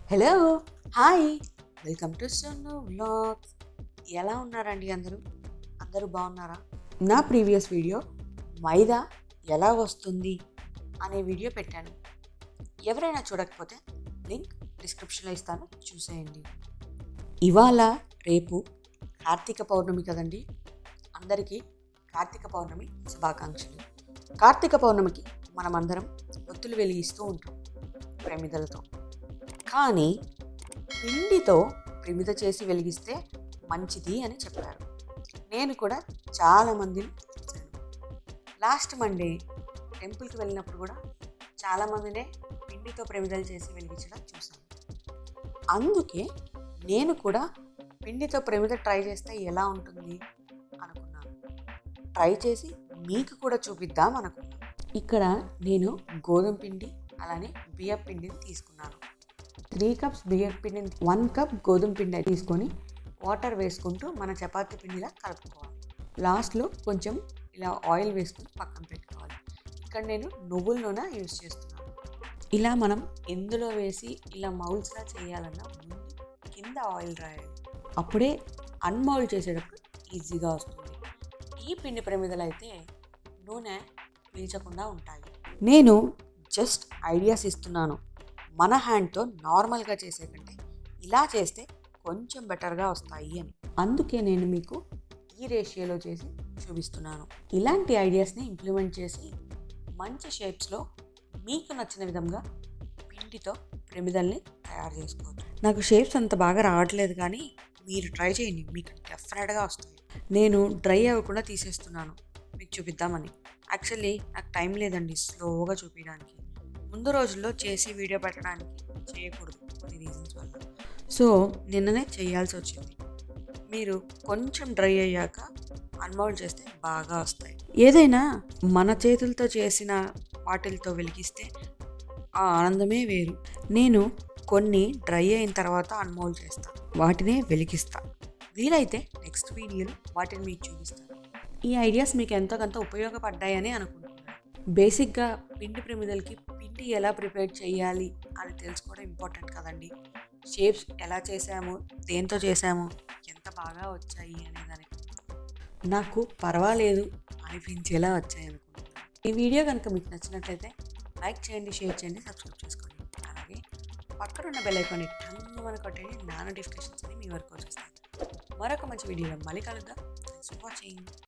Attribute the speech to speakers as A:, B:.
A: Hello, hi, welcome to Sunu vlogs. ఎలా ఉన్నారండి అందరూ? అందరూ బాగున్నారా? నా ప్రీవియస్ వీడియో మైదా ఎలా వస్తుంది అనే వీడియో పెట్టాను. ఎవరైనా చూడకపోతే లింక్ డిస్క్రిప్షన్లో ఇస్తాను, చూసేయండి. ఇవాళ రేపు కార్తీక పౌర్ణమి కదండి. అందరికీ కార్తీక పౌర్ణమి శుభాకాంక్షలు. కార్తీక పౌర్ణమికి మనమందరం ఒత్తులు వెలిగిస్తూ ఉంటాం ప్రమిదలతో. కానీ పిండితో ప్రమిద చేసి వెలిగిస్తే మంచిది అని చెప్పారు. నేను కూడా చాలామందిని చూశాను. లాస్ట్ మండే టెంపుల్కి వెళ్ళినప్పుడు కూడా చాలామందినే పిండితో ప్రమిదలు చేసి వెలిగించడం చూశాను. అందుకే నేను కూడా పిండితో ప్రమిద ట్రై చేస్తే ఎలా ఉంటుంది అనుకున్నాను. ట్రై చేసి మీకు కూడా చూపిద్దాం అనుకున్నాను. ఇక్కడ నేను గోధుమ పిండి అలానే బియ్యం పిండిని తీసుకున్నాను. 3 cups బియ్యం పిండిని 1 cup గోధుమ పిండి తీసుకొని వాటర్ వేసుకుంటూ మన చపాతీ పిండిలా కలుపుకోవాలి. లాస్ట్లో కొంచెం ఇలా ఆయిల్ వేసుకుని పక్కన పెట్టుకోవాలి. ఇక్కడ నేను నువ్వుల నూనె యూజ్ చేస్తున్నాను. ఇలా మనం ఎందులో వేసి ఇలా మౌల్స్లా చేయాలన్నా ముందు కింద ఆయిల్ రాయాలి. అప్పుడే అన్మౌల్డ్ చేసేటప్పుడు ఈజీగా వస్తుంది. ఈ పిండి ప్రమిదలు అయితే నూనె పీల్చకుండా ఉంటాయి. నేను జస్ట్ ఐడియాస్ ఇస్తున్నాను. మన హ్యాండ్తో నార్మల్గా చేసే కంటే ఇలా చేస్తే కొంచెం బెటర్గా వస్తాయి అని. అందుకే నేను మీకు ఈ రేషియోలో చేసి చూపిస్తున్నాను. ఇలాంటి ఐడియాస్ని ఇంప్లిమెంట్ చేసి మంచి షేప్స్లో మీకు నచ్చిన విధంగా పిండితో ప్రమిదల్ని తయారు చేసుకోవచ్చు. నాకు షేప్స్ అంత బాగా రావట్లేదు, కానీ మీరు ట్రై చేయండి, మీకు డెఫినెట్గా వస్తాయి. నేను డ్రై అవ్వకుండా తీసేస్తున్నాను మీకు చూపిద్దామని. యాక్చువల్లీ నాకు టైం లేదండి స్లోగా చూపించడానికి. ముందు రోజుల్లో చేసి వీడియో పెట్టడానికి చేయకూడదు కొన్ని రీజన్స్ వల్ల. సో నిన్ననే చేయాల్సి వచ్చింది. మీరు కొంచెం డ్రై అయ్యాక అన్మౌల్డ్ చేస్తే బాగా వస్తాయి. ఏదైనా మన చేతులతో చేసిన వాటిలతో వెలిగిస్తే ఆ ఆనందమే వేరు. నేను కొన్ని డ్రై అయిన తర్వాత అన్మౌల్డ్ చేస్తాను, వాటినే వెలిగిస్తాను. వీలైతే నెక్స్ట్ వీడియోలో వాటిని మీకు చూపిస్తాను. ఈ ఐడియాస్ మీకు ఎంతో కొంత ఉపయోగపడ్డాయని అనుకుంటున్నాను. బేసిక్గా పిండి ప్రమిదలకి పిండి ఎలా ప్రిపేర్ చేయాలి అని తెలుసుకోవడం ఇంపార్టెంట్ కదండి. షేప్స్ ఎలా చేసాము, దేంతో చేసాము, ఎంత బాగా వచ్చాయి అనేదానికి నాకు పర్వాలేదు అనిపించేలా వచ్చాయి అనుకుంటున్నాను. ఈ వీడియో కనుక మీకు నచ్చినట్లయితే లైక్ చేయండి, షేర్ చేయండి, సబ్స్క్రైబ్ చేసుకోండి. అలాగే పక్కన ఉన్న బెల్ ఐకాన్ని టంగుమని కొట్టండి. నా నోటిఫికేషన్స్ అని మీ వరకు వచ్చేస్తాయి. మరొక మంచి వీడియోలో మళ్ళీ కలుద్దాం. Thanks for watching.